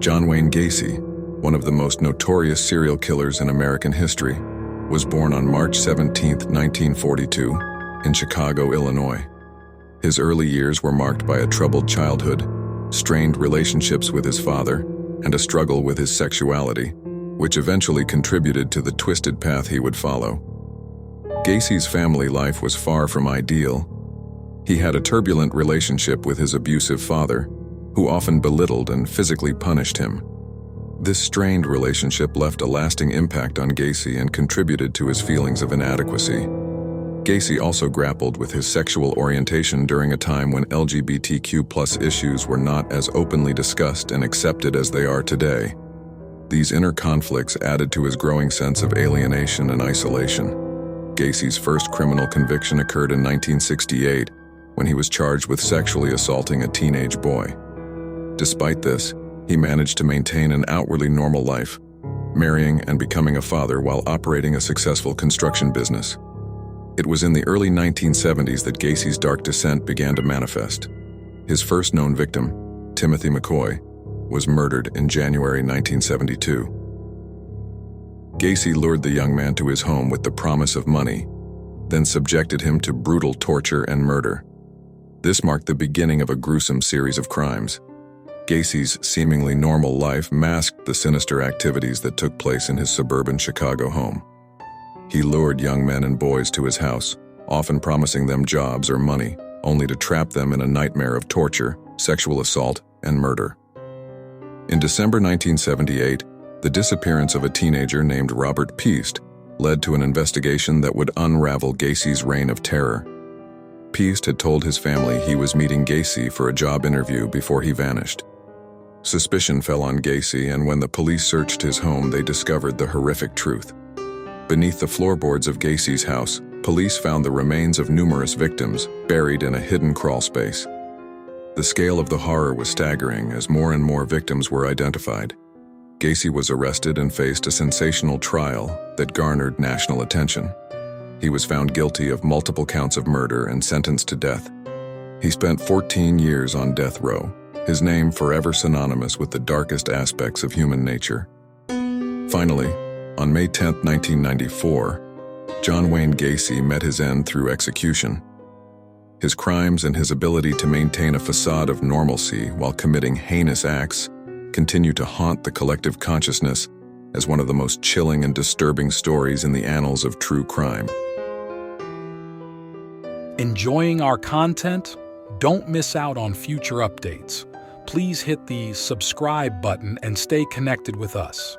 John Wayne Gacy, one of the most notorious serial killers in American history, was born on March 17, 1942, in Chicago, Illinois. His early years were marked by a troubled childhood, strained relationships with his father, and a struggle with his sexuality, which eventually contributed to the twisted path he would follow. Gacy's family life was far from ideal. He had a turbulent relationship with his abusive father, who often belittled and physically punished him. This strained relationship left a lasting impact on Gacy and contributed to his feelings of inadequacy. Gacy also grappled with his sexual orientation during a time when LGBTQ+ issues were not as openly discussed and accepted as they are today. These inner conflicts added to his growing sense of alienation and isolation. Gacy's first criminal conviction occurred in 1968, when he was charged with sexually assaulting a teenage boy. Despite this, he managed to maintain an outwardly normal life, marrying and becoming a father while operating a successful construction business. It was in the early 1970s that Gacy's dark descent began to manifest. His first known victim, Timothy McCoy, was murdered in January 1972. Gacy lured the young man to his home with the promise of money, then subjected him to brutal torture and murder. This marked the beginning of a gruesome series of crimes. Gacy's seemingly normal life masked the sinister activities that took place in his suburban Chicago home. He lured young men and boys to his house, often promising them jobs or money, only to trap them in a nightmare of torture, sexual assault, and murder. In December 1978, the disappearance of a teenager named Robert Piest led to an investigation that would unravel Gacy's reign of terror. Piest had told his family he was meeting Gacy for a job interview before he vanished. Suspicion fell on Gacy, and when the police searched his home, they discovered the horrific truth. Beneath the floorboards of Gacy's house, police found the remains of numerous victims buried in a hidden crawlspace. The scale of the horror was staggering as more and more victims were identified. Gacy was arrested and faced a sensational trial that garnered national attention. He was found guilty of multiple counts of murder and sentenced to death. He spent 14 years on death row, his name forever synonymous with the darkest aspects of human nature. Finally, on May 10, 1994, John Wayne Gacy met his end through execution. His crimes and his ability to maintain a facade of normalcy while committing heinous acts continue to haunt the collective consciousness as one of the most chilling and disturbing stories in the annals of true crime. Enjoying our content? Don't miss out on future updates. Please hit the subscribe button and stay connected with us.